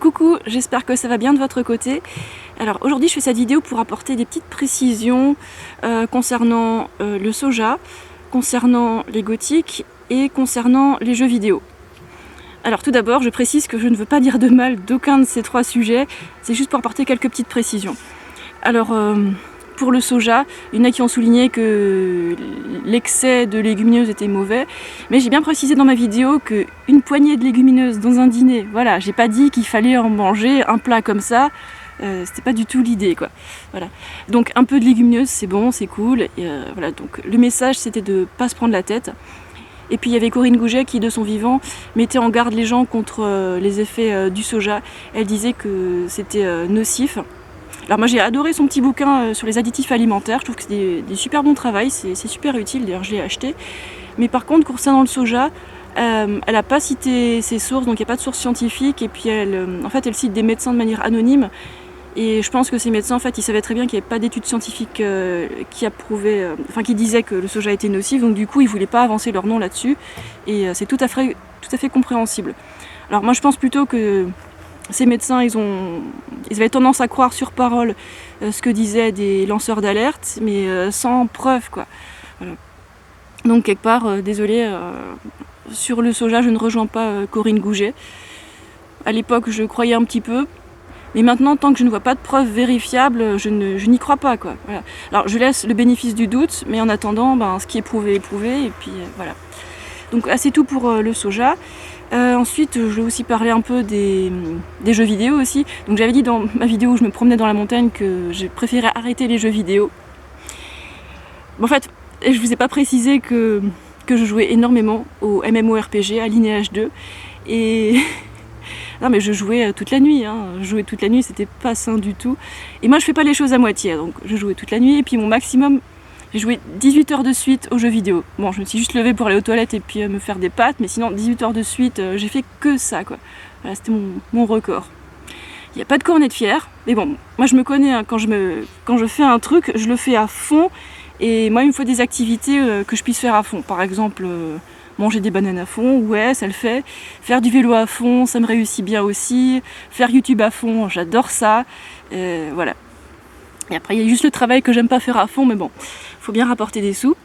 Coucou, j'espère que ça va bien de votre côté. Alors aujourd'hui je fais cette vidéo pour apporter des petites précisions concernant le soja, concernant les gothiques et concernant les jeux vidéo. Alors tout d'abord je précise que je ne veux pas dire de mal d'aucun de ces trois sujets, c'est juste pour apporter quelques petites précisions. Alors pour le soja, il y en a qui ont souligné que l'excès de légumineuses était mauvais, mais j'ai bien précisé dans ma vidéo qu'une poignée de légumineuses dans un dîner, voilà, j'ai pas dit qu'il fallait en manger un plat comme ça, c'était pas du tout l'idée quoi. Voilà. Donc un peu de légumineuses c'est bon, c'est cool, et voilà, donc le message c'était de pas se prendre la tête. Et puis il y avait Corinne Gouget qui de son vivant mettait en garde les gens contre les effets du soja, elle disait que c'était nocif. Alors moi j'ai adoré son petit bouquin sur les additifs alimentaires, je trouve que c'est des super bons travail, c'est super utile, d'ailleurs je l'ai acheté. Mais par contre concernant le soja, elle n'a pas cité ses sources, donc il n'y a pas de source scientifique, et puis en fait elle cite des médecins de manière anonyme, et je pense que ces médecins en fait ils savaient très bien qu'il n'y avait pas d'études scientifiques qui approuvaient, qui disaient que le soja était nocif, donc du coup ils ne voulaient pas avancer leur nom là-dessus, et c'est tout à fait compréhensible. Alors moi je pense plutôt que ces médecins, ils avaient tendance à croire sur parole ce que disaient des lanceurs d'alerte, mais sans preuve, quoi. Voilà. Donc quelque part, désolée, sur le soja, je ne rejoins pas Corinne Gouget. À l'époque, je croyais un petit peu, mais maintenant, tant que je ne vois pas de preuves vérifiables, je n'y crois pas, quoi. Voilà. Alors je laisse le bénéfice du doute, mais en attendant, ce qui est prouvé est prouvé, et puis voilà. Donc c'est tout pour le soja. Ensuite, je vais aussi parler un peu des jeux vidéo aussi. Donc j'avais dit dans ma vidéo où je me promenais dans la montagne que je préférais arrêter les jeux vidéo. En fait, je vous ai pas précisé que je jouais énormément au MMORPG, à Lineage 2. Et non mais je jouais toute la nuit, hein. Je jouais toute la nuit, c'était pas sain du tout. Et moi je fais pas les choses à moitié, donc je jouais toute la nuit, et puis mon maximum, j'ai joué 18 heures de suite aux jeux vidéo. Bon, je me suis juste levée pour aller aux toilettes et puis me faire des pâtes, mais sinon 18 heures de suite, j'ai fait que ça, quoi. Voilà, c'était mon record. Il n'y a pas de cornet de fier, mais bon, moi je me connais, hein, quand je fais un truc, je le fais à fond, et moi il me faut des activités que je puisse faire à fond. Par exemple, manger des bananes à fond, ouais, ça le fait. Faire du vélo à fond, ça me réussit bien aussi. Faire YouTube à fond, j'adore ça. Voilà. Et après, il y a juste le travail que j'aime pas faire à fond, mais bon, faut bien rapporter des sous.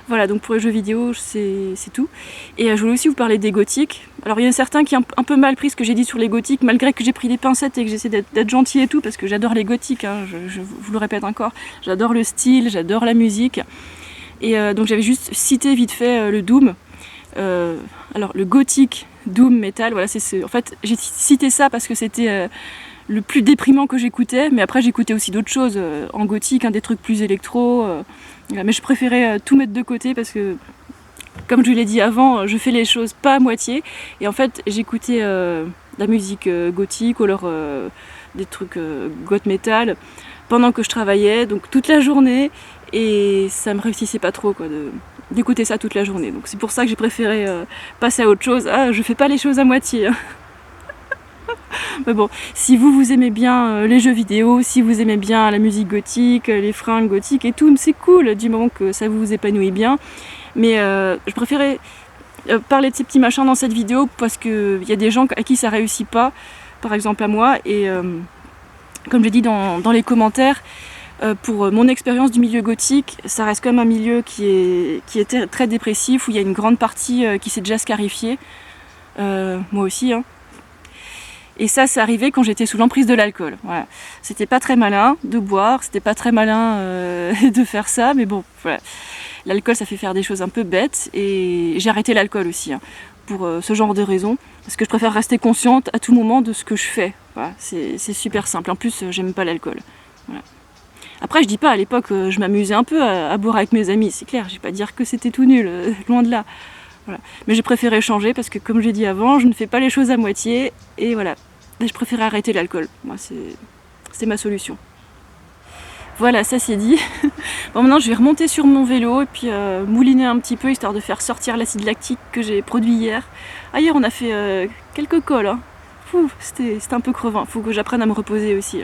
Voilà, donc pour les jeux vidéo, c'est tout. Et je voulais aussi vous parler des gothiques. Alors il y en a certains qui ont un peu mal pris ce que j'ai dit sur les gothiques, malgré que j'ai pris des pincettes et que j'essaie d'être gentil et tout, parce que j'adore les gothiques, hein, je vous le répète encore. J'adore le style, j'adore la musique. Et donc j'avais juste cité vite fait le Doom. Alors le gothique, Doom, Metal, voilà, en fait j'ai cité ça parce que c'était le plus déprimant que j'écoutais, mais après j'écoutais aussi d'autres choses en gothique, des trucs plus électro, mais je préférais tout mettre de côté parce que, comme je l'ai dit avant, je fais les choses pas à moitié, et en fait j'écoutais la musique gothique ou alors des trucs goth metal pendant que je travaillais, donc toute la journée, et ça me réussissait pas trop quoi d'écouter ça toute la journée, donc c'est pour ça que j'ai préféré passer à autre chose. Je fais pas les choses à moitié, hein. Mais bon, si vous aimez bien les jeux vidéo, si vous aimez bien la musique gothique, les fringues gothiques et tout, c'est cool du moment que ça vous épanouit bien. Mais je préférais parler de ces petits machins dans cette vidéo parce qu'il y a des gens à qui ça réussit pas, par exemple à moi. Et comme j'ai dit dans les commentaires, pour mon expérience du milieu gothique, ça reste quand même un milieu qui est très dépressif, où il y a une grande partie qui s'est déjà scarifiée. Moi aussi, hein. Et ça, c'est arrivé quand j'étais sous l'emprise de l'alcool. Voilà. C'était pas très malin de boire, c'était pas très malin de faire ça, mais bon, voilà. L'alcool, ça fait faire des choses un peu bêtes, et j'ai arrêté l'alcool aussi, hein, pour ce genre de raisons, parce que je préfère rester consciente à tout moment de ce que je fais. Voilà. C'est super simple. En plus, j'aime pas l'alcool. Voilà. Après, je dis pas, à l'époque, je m'amusais un peu à boire avec mes amis, c'est clair, je vais pas dire que c'était tout nul, loin de là. Voilà. Mais j'ai préféré changer parce que, comme j'ai dit avant, je ne fais pas les choses à moitié, et voilà. Et je préférais arrêter l'alcool. Moi, c'est ma solution. Voilà, ça c'est dit. Bon, maintenant je vais remonter sur mon vélo et puis mouliner un petit peu, histoire de faire sortir l'acide lactique que j'ai produit hier. Hier on a fait quelques cols, hein. C'était un peu crevant. Faut que j'apprenne à me reposer aussi.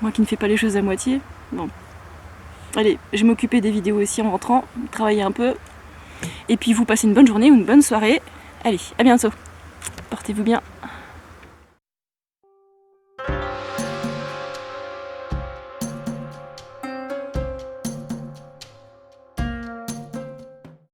Moi qui ne fais pas les choses à moitié. Bon. Allez, je vais m'occuper des vidéos aussi en rentrant, travailler un peu. Et puis vous passez une bonne journée ou une bonne soirée. Allez, à bientôt. Portez-vous bien.